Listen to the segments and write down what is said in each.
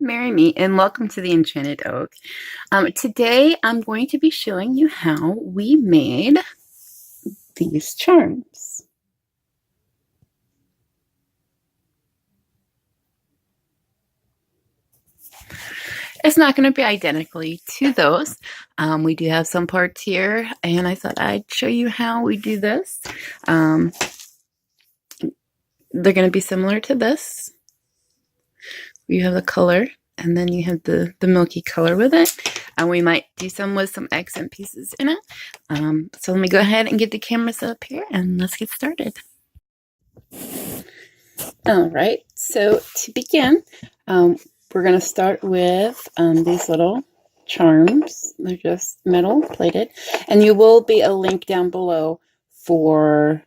Marry me and welcome to the Enchanted Oak. Today I'm going to be showing you how we made these charms. It's not going to be identically to those. We do have some parts here, and I thought I'd show you how we do this. They're going to be similar to this. You have the color, and then you have the milky color with it. And we might do some with some accent pieces in it. So let me go ahead and get the camera set up here, and let's get started. All right, so to begin, we're going to start with these little charms. They're just metal plated, and you will be a link down below for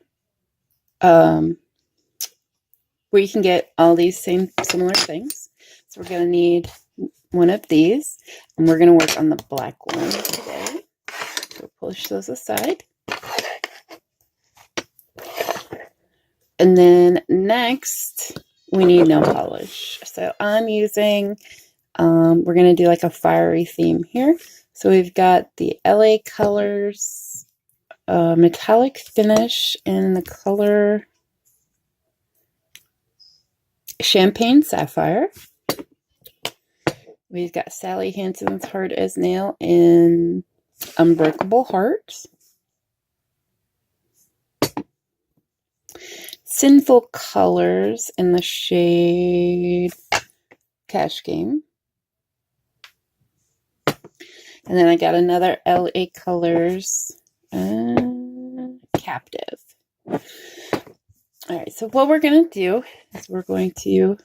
where you can get all these similar things. So we're going to need one of these, and we're going to work on the black one today. So push those aside. And then next, we need nail polish. So I'm using, we're going to do like a fiery theme here. So we've got the LA Colors metallic finish in the color Champagne Sapphire. We've got Sally Hansen's Hard as Nail in Unbreakable Heart. Sinful Colors in the shade Cash Game. And then I got another LA Colors Captive. Alright, so what we're going to do is we're going to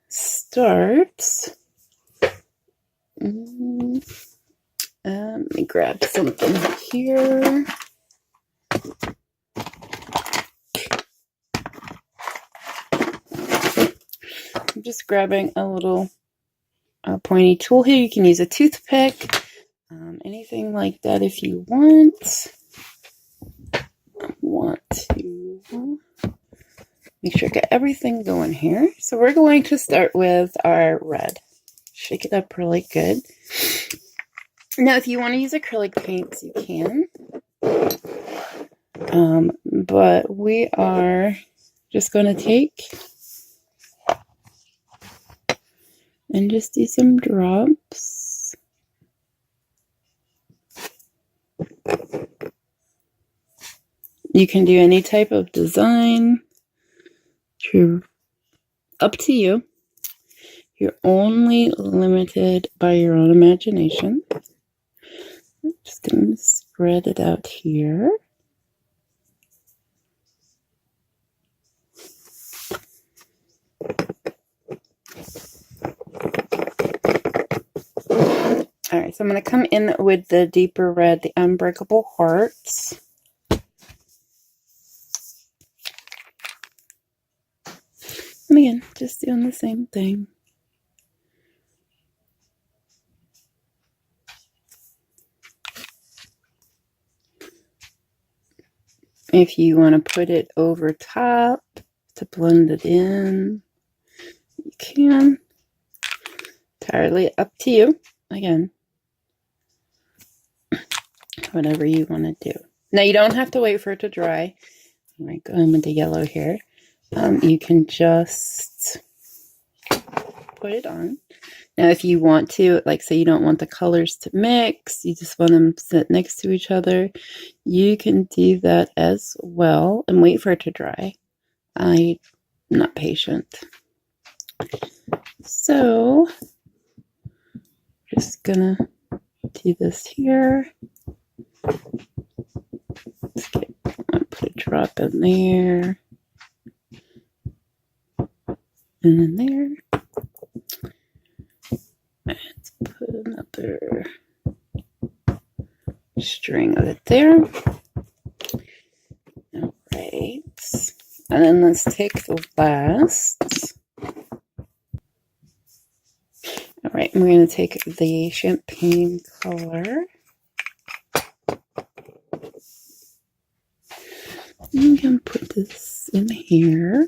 start. Let me grab something here. I'm just grabbing a little pointy tool here. You can use a toothpick, anything like that if you want. I want to make sure I get everything going here. So we're going to start with our red. Shake it up really good. Now, if you want to use acrylic paints, you can. But we are just going to take and just do some drops. You can do any type of design. Up to you. You're only limited by your own imagination. I'm just going to spread it out here. Alright, so I'm going to come in with the deeper red, the Unbreakable Hearts. And again, just doing the same thing. If you want to put it over top to blend it in, you can. Entirely up to you. Again, whatever you want to do. Now, you don't have to wait for it to dry. I'm going to go in with the yellow here. You can just put it on. Now, if you want to, like say you don't want the colors to mix, you just want them to sit next to each other, you can do that as well and wait for it to dry. I'm not patient. So, just gonna do this here. I'll put a drop in there. And then there. Let's put another string of it there. All right. And then let's take the last. All right, we're going to take the champagne color. I'm going to put this in here.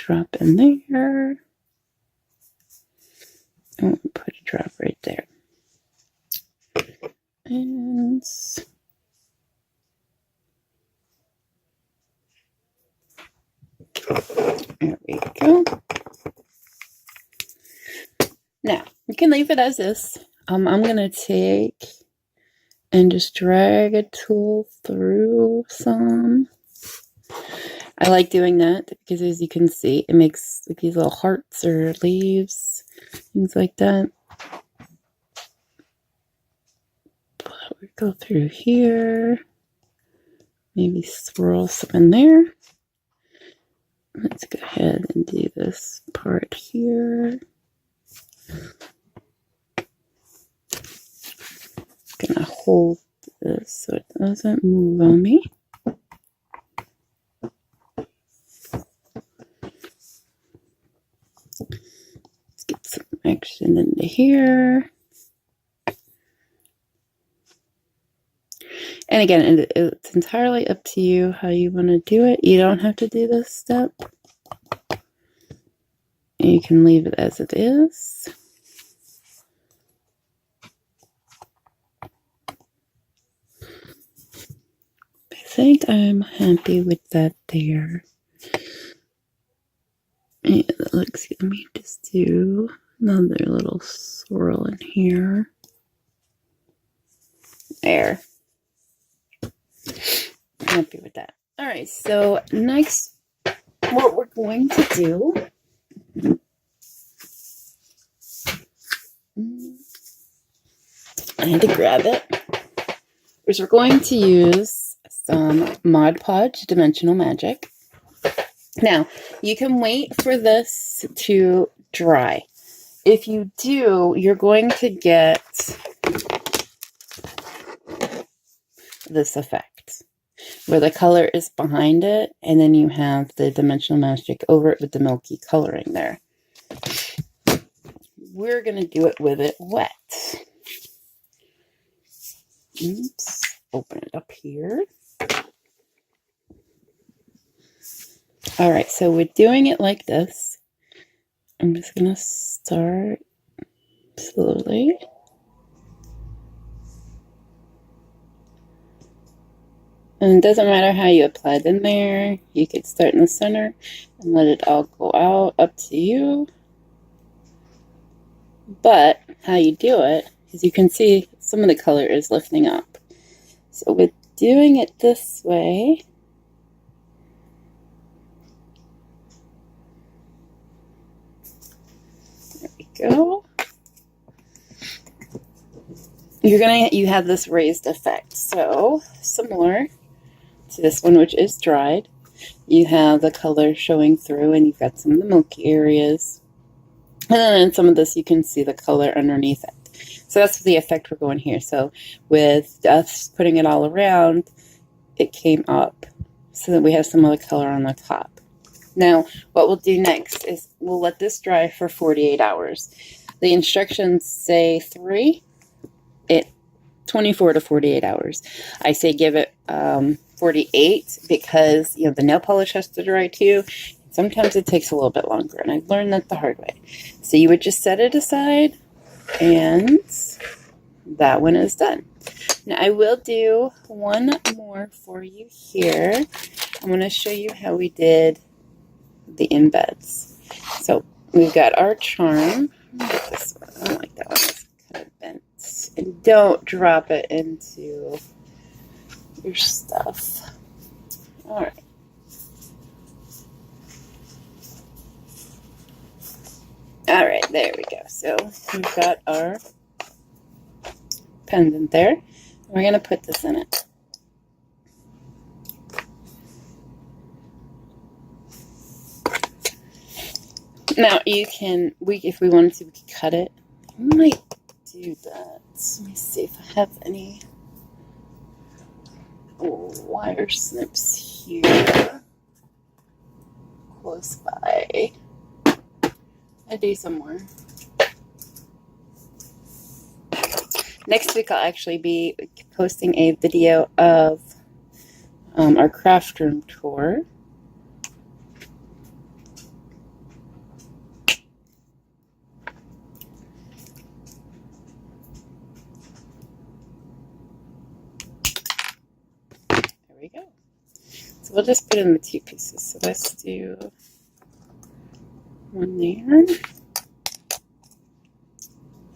drop in there. And we'll put a drop right there. And there we go. Now, you can leave it as is. I'm going to take and just drag a tool through some. I like doing that because, as you can see, it makes like these little hearts or leaves, things like that. We go through here, maybe swirl some in there. Let's go ahead and do this part here. Gonna hold this so it doesn't move on me. Let's get some action into here. And again, it's entirely up to you how you want to do it. You don't have to do this step. You can leave it as it is. I think I'm happy with that there. And it looks good. Let me just do another little swirl in here. There. I'm happy with that. All right, so next, what we're going to do I had to grab it. Is we're going to use some Mod Podge Dimensional Magic. Now, you can wait for this to dry. If you do, you're going to get this effect, where the color is behind it, and then you have the Dimensional Magic over it with the milky coloring there. We're going to do it with it wet. Oops. Open it up here. All right, so we're doing it like this. I'm just going to start slowly. And it doesn't matter how you apply them there. You could start in the center and let it all go out, up to you. But how you do it is you can see some of the color is lifting up. So with doing it this way, there we go. You have this raised effect. So similar to this one, which is dried, you have the color showing through, and you've got some of the milky areas. And then in some of this, you can see the color underneath it. So that's the effect we're going here. So with us putting it all around, it came up so that we have some of the color on the top. Now, what we'll do next is we'll let this dry for 48 hours. The instructions say 24 to 48 hours. I say give it 48 because, you know, the nail polish has to dry too. Sometimes it takes a little bit longer, and I learned that the hard way. So you would just set it aside, and that one is done. Now I will do one more for you here. I'm going to show you how we did the embeds. So we've got our charm. This one. I don't like that one. It's kind of bent. And don't drop it into your stuff. All right. All right, there we go. So we've got our pendant there. We're going to put this in it. Now you can, if we wanted to, we could cut it. I might do that. Let me see if I have any wire snips here close by. I do some more. Next week I'll actually be posting a video of our craft room tour. So we'll just put in the 2 pieces. So let's do one there.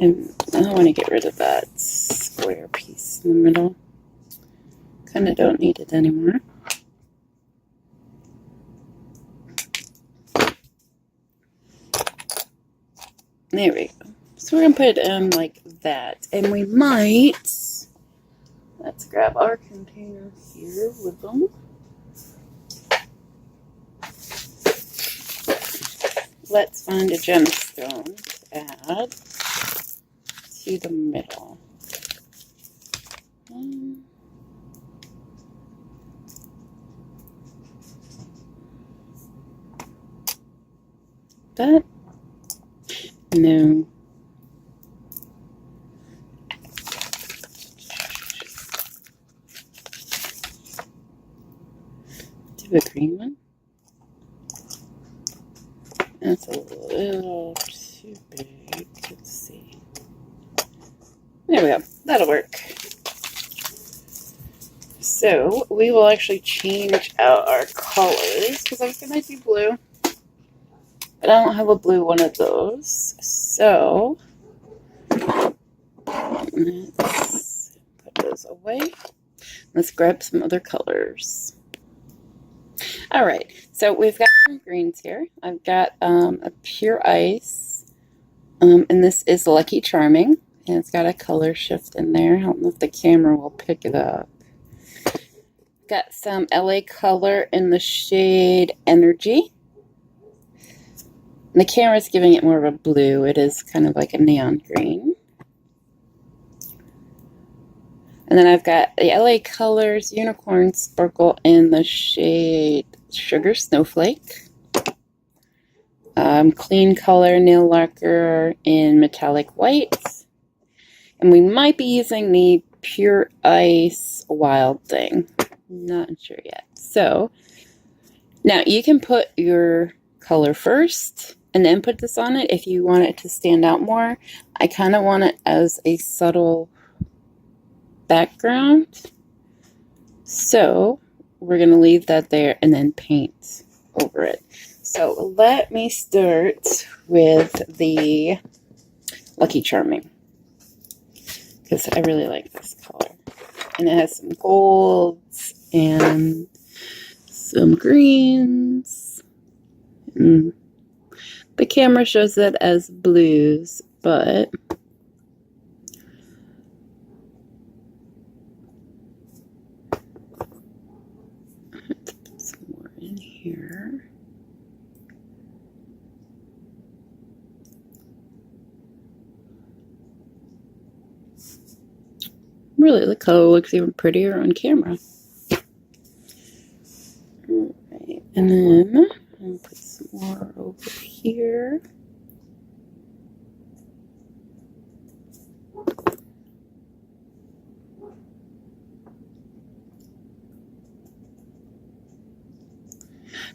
And I want to get rid of that square piece in the middle. Kind of don't need it anymore. There we go. So we're going to put it in like that. And we might, let's grab our container here with them. Let's find a gemstone to add to the middle. That? No. Do a green one? That's a little too big. Let's see. There we go. That'll work. So we will actually change out our colors because I was going to do blue. But I don't have a blue one of those. So let's put those away. Let's grab some other colors. All right, so we've got some greens here. I've got a pure ice, and this is Lucky Charming, and it's got a color shift in there. I don't know if the camera will pick it up. Got some LA color in the shade Energy. And the camera's giving it more of a blue. It is kind of like a neon green. And then I've got the LA Colors Unicorn Sparkle in the shade Sugar Snowflake. Clean Color Nail Lacquer in Metallic White. And we might be using the Pure Ice Wild Thing. Not sure yet. So, now you can put your color first and then put this on it if you want it to stand out more. I kind of want it as a subtle background, so we're going to leave that there and then paint over it. So let me start with the Lucky Charming because I really like this color, and it has some golds and some greens. The camera shows it as blues, but here. Really, the color looks even prettier on camera. Alright, and then I'll put some more over here.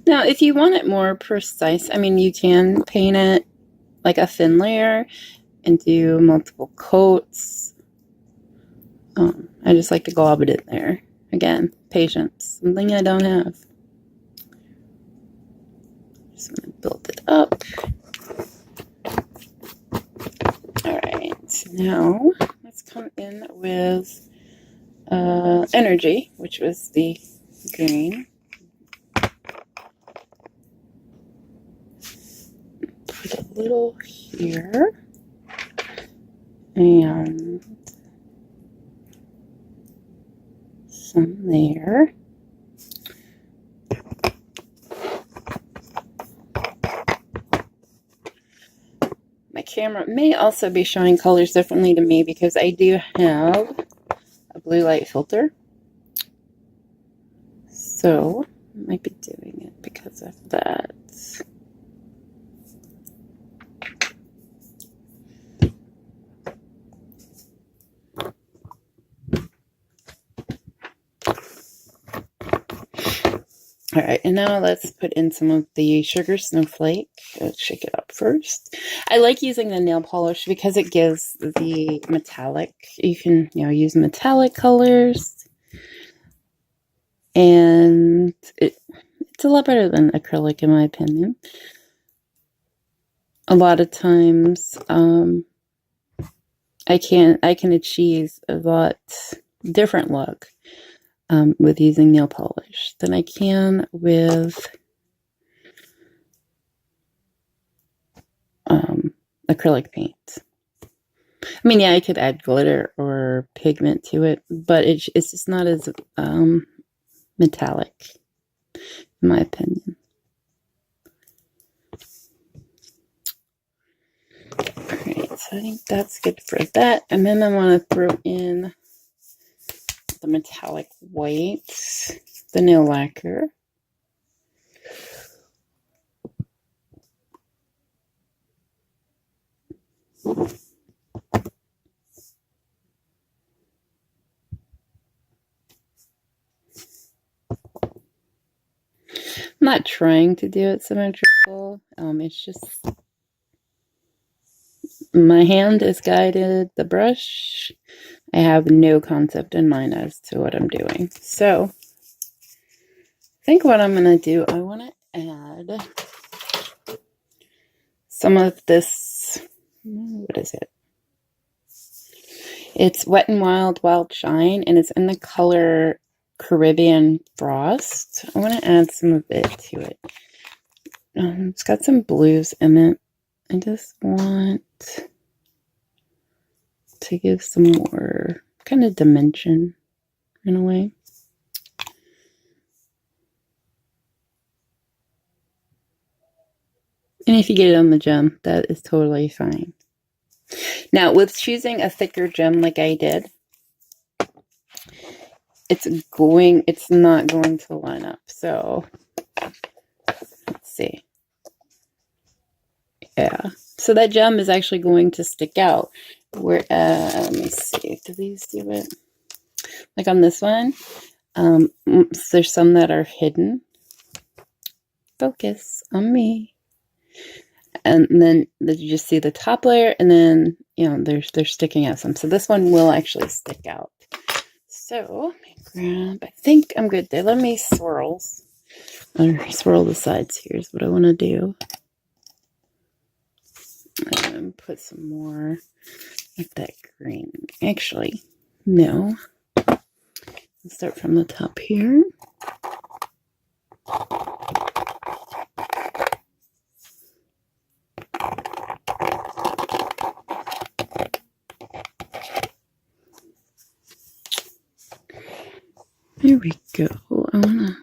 Now, if you want it more precise, I mean, you can paint it like a thin layer and do multiple coats. I just like to glob it in there. Again, patience, something I don't have. Just going to build it up. Alright, now let's come in with Energy, which was the green. Put a little here, and some there. My camera may also be showing colors differently to me because I do have a blue light filter. So I might be doing it because of that. All right, and now let's put in some of the Sugar Snowflake. Let's shake it up first. I like using the nail polish because it gives the metallic. You can, use metallic colors. And it's a lot better than acrylic, in my opinion. A lot of times, I can achieve a lot different look with using nail polish than I can with acrylic paint. I mean, yeah, I could add glitter or pigment to it, but it's just not as metallic, in my opinion. Alright, so I think that's good for that. And then I want to throw in the metallic white, the nail lacquer. I'm not trying to do it symmetrical. It's just my hand is guided, the brush. I have no concept in mind as to what I'm doing. So I think what I'm going to do, I want to add some of this, what is it? It's Wet n Wild Wild Shine, and it's in the color Caribbean Frost. I want to add some of it to it. It's got some blues in it. I just want to give some more kind of dimension in a way. And if you get it on the gem, that is totally fine. Now, with choosing a thicker gem like I did, it's not going to line up. So let's see. Yeah. So that gem is actually going to stick out. Where let me see. Do these do it? Like on this one, there's some that are hidden. Focus on me. And then you just see the top layer, and then they're sticking out some. So this one will actually stick out. So let me grab. I think I'm good there. Let me swirl the sides. Here's what I want to do. And put some more of that green. Actually, no. Let's start from the top here. There we go. I wanna.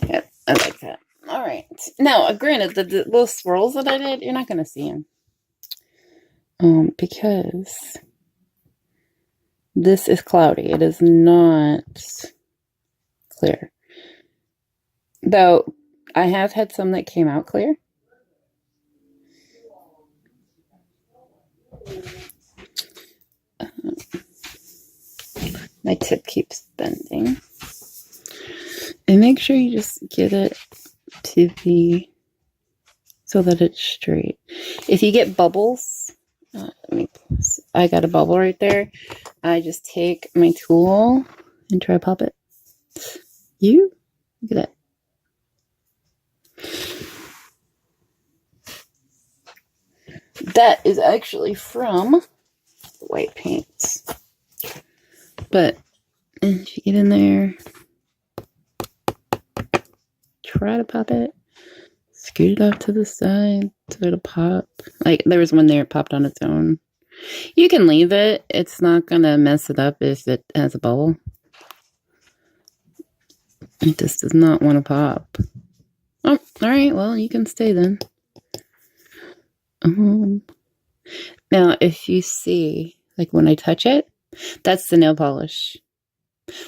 Yep, I like that. All right. Now, granted, the little swirls that I did, you're not gonna see them, because this is cloudy. It is not clear. Though I have had some that came out clear. My tip keeps bending. And make sure you just get it to be so that it's straight. If you get bubbles, I got a bubble right there. I just take my tool and try to pop it. Look at that. That is actually from the white paints. But if you get in there, try to pop it. Scoot it off to the side so it'll pop. Like there was one there, it popped on its own. You can leave it. It's not going to mess it up if it has a bubble. It just does not want to pop. Oh, alright, well, you can stay then. Now, if you see, like when I touch it, that's the nail polish.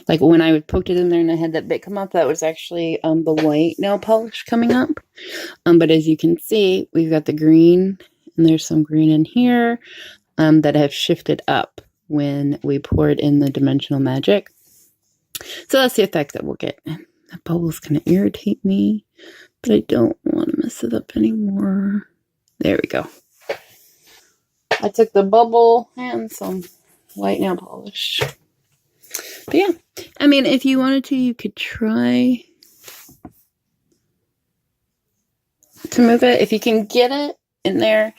Like when I poked it in there and I had that bit come up, that was actually the white nail polish coming up. But as you can see, we've got the green, and there's some green in here that have shifted up when we poured in the dimensional magic. So that's the effect that we'll get. That bubble's going to irritate me, but I don't want to mess it up anymore. There we go. I took the bubble and some white nail polish. But yeah, I mean, if you wanted to, you could try to move it. If you can get it in there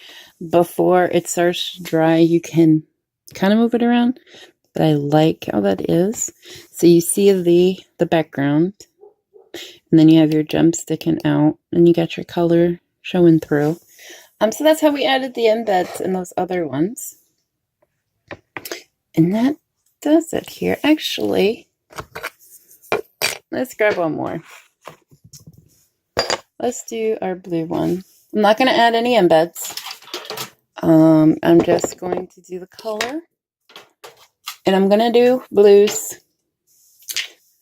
before it starts to dry, you can kind of move it around. But I like how that is. So you see the background, and then you have your gem sticking out, and you got your color showing through. So that's how we added the embeds in those other ones. And that does it here. Actually, let's grab one more. Let's do our blue one. I'm not going to add any embeds. I'm just going to do the color. And I'm going to do blues.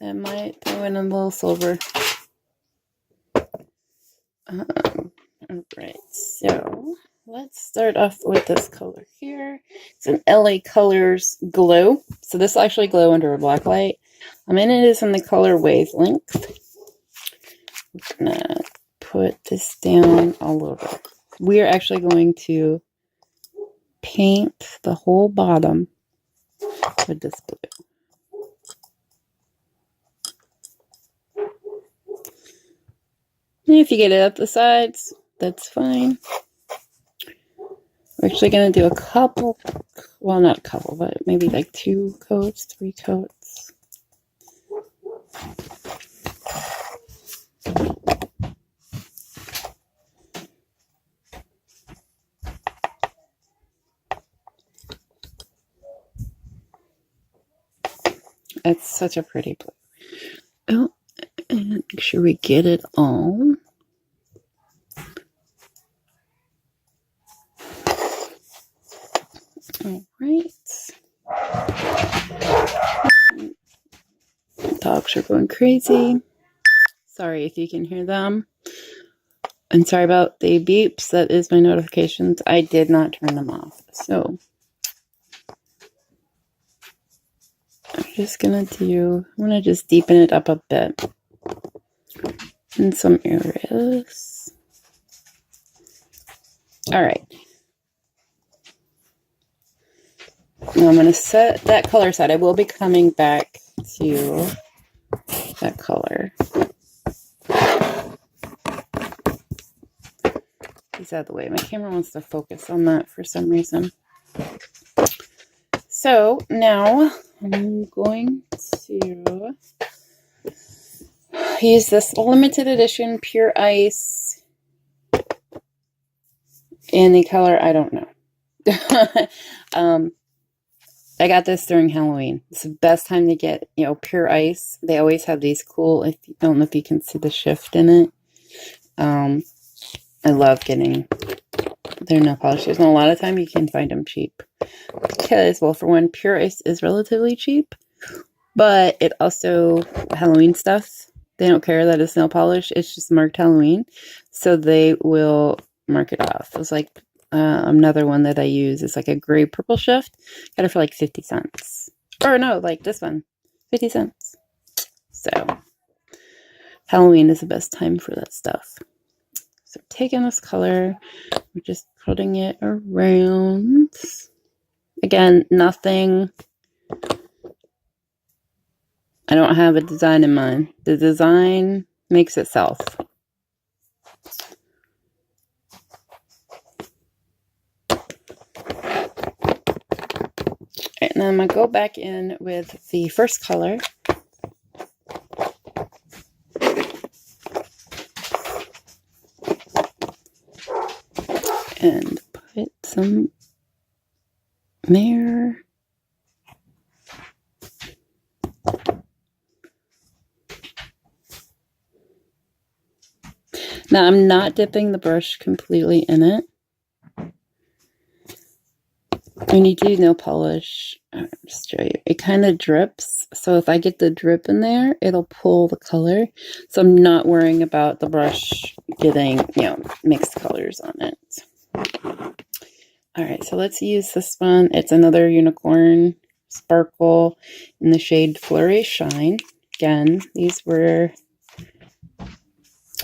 I might throw in a little silver. Alright, so let's start off with this color here. It's an LA Colors Glow. So this will actually glow under a black light. And it is in the color Wavelength. I'm going to put this down all over. We are actually going to paint the whole bottom with this blue. And if you get it up the sides, that's fine. We're actually going to do a couple, well, not a couple, but maybe like 2 coats, 3 coats. It's such a pretty blue. Oh, and make sure we get it all. All right. Dogs are going crazy. Sorry if you can hear them. And sorry about the beeps. That is my notifications. I did not turn them off. So I'm just going to just deepen it up a bit in some areas. All right. Now I'm going to set that color aside. I will be coming back to that color. He's out of the way. My camera wants to focus on that for some reason. So now I'm going to use this limited edition Pure Ice in the color I don't know. I got this during Halloween. It's the best time to get, Pure Ice. They always have these cool, I don't know if you can see the shift in it. I love getting their nail polishes. And a lot of time you can find them cheap. Because, well, for one, Pure Ice is relatively cheap. But it also, Halloween stuff, they don't care that it's nail polish. It's just marked Halloween. So they will mark it off. It's like another one that I use is like a gray purple shift. Got it for like 50 cents. Or no, like this one, 50 cents. So Halloween is the best time for that stuff. So taking this color, we're just putting it around. Again, nothing. I don't have a design in mind. The design makes itself. And then I'm going to go back in with the first color. And put some there. Now I'm not dipping the brush completely in it. When you do nail polish, I'll just show you, it kind of drips. So if I get the drip in there, it'll pull the color. So I'm not worrying about the brush getting, mixed colors on it. All right, so let's use this one. It's another Unicorn Sparkle in the shade Flurry Shine. Again, these were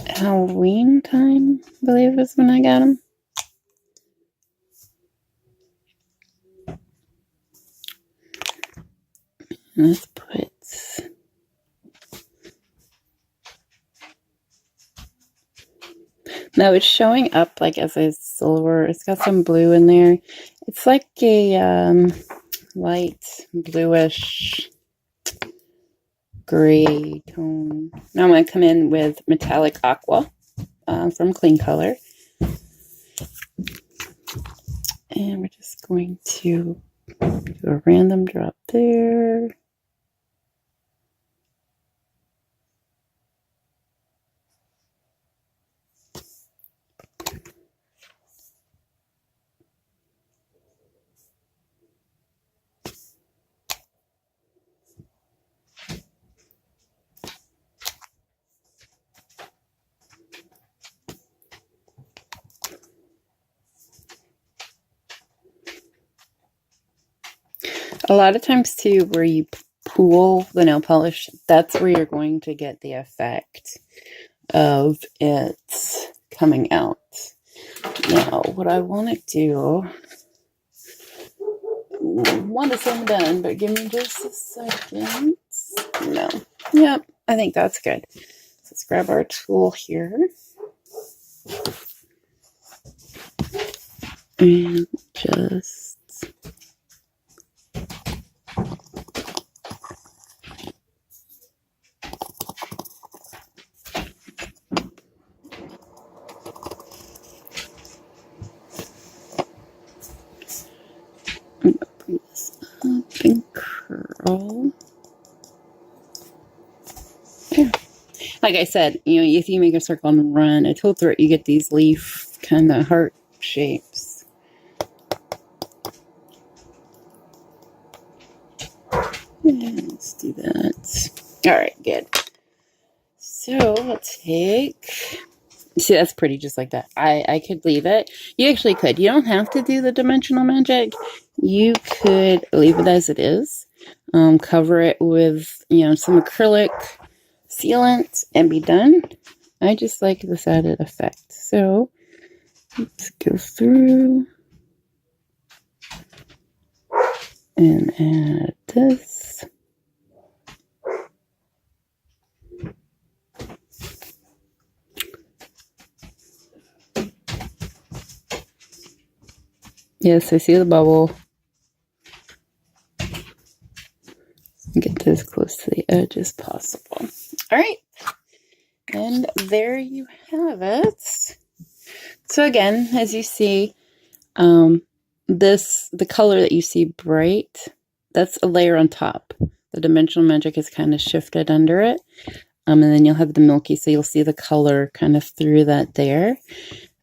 Halloween time, I believe is when I got them. Let's put... Now it's showing up like as a silver. It's got some blue in there. It's like a light bluish gray tone. Now I'm going to come in with metallic aqua from Clean Color. And we're just going to do a random drop there. A lot of times too, where you pool the nail polish, that's where you're going to get the effect of it coming out. Now, what I want to do, want to say I'm done, but give me just a second. No. Yep, I think that's good. So let's grab our tool here. And just... I'm going to bring this up and curl. There. Like I said, you know, if you make a circle and run a tool through it, you get these leaf kind of heart shapes. And let's do that. All right, good. So we'll take... See, that's pretty just like that. I could leave it. You actually could. You don't have to do the dimensional magic. You could leave it as it is. Cover it with, you know, some acrylic sealant and be done. I just like this added effect. So let's go through and add this. Yes, I see the bubble. Get this as close to the edge as possible. All right. And there you have it. So again, as you see, the color that you see bright, that's a layer on top. The dimensional magic is kind of shifted under it. And then you'll have the milky, so you'll see the color kind of through that there.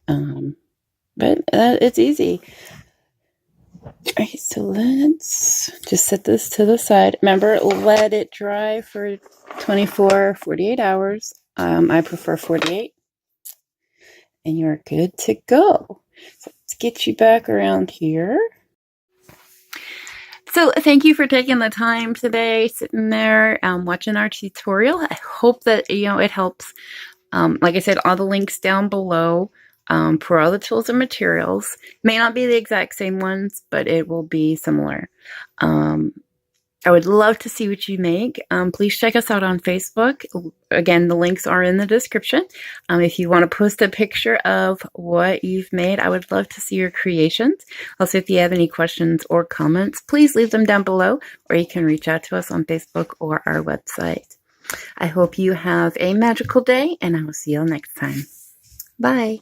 But it's easy. All right, so let's just set this to the side. Remember, let it dry for 24, 48 hours. I prefer 48. And you're good to go. So let's get you back around here. So thank you for taking the time today, sitting there, watching our tutorial. I hope that, you know, it helps. Like I said, all the links down below for all the tools and materials. May not be the exact same ones, but it will be similar. I would love to see what you make. Please check us out on Facebook. Again, the links are in the description. If you want to post a picture of what you've made, I would love to see your creations. Also, if you have any questions or comments, please leave them down below, or you can reach out to us on Facebook or our website. I hope you have a magical day, and I will see you all next time. Bye.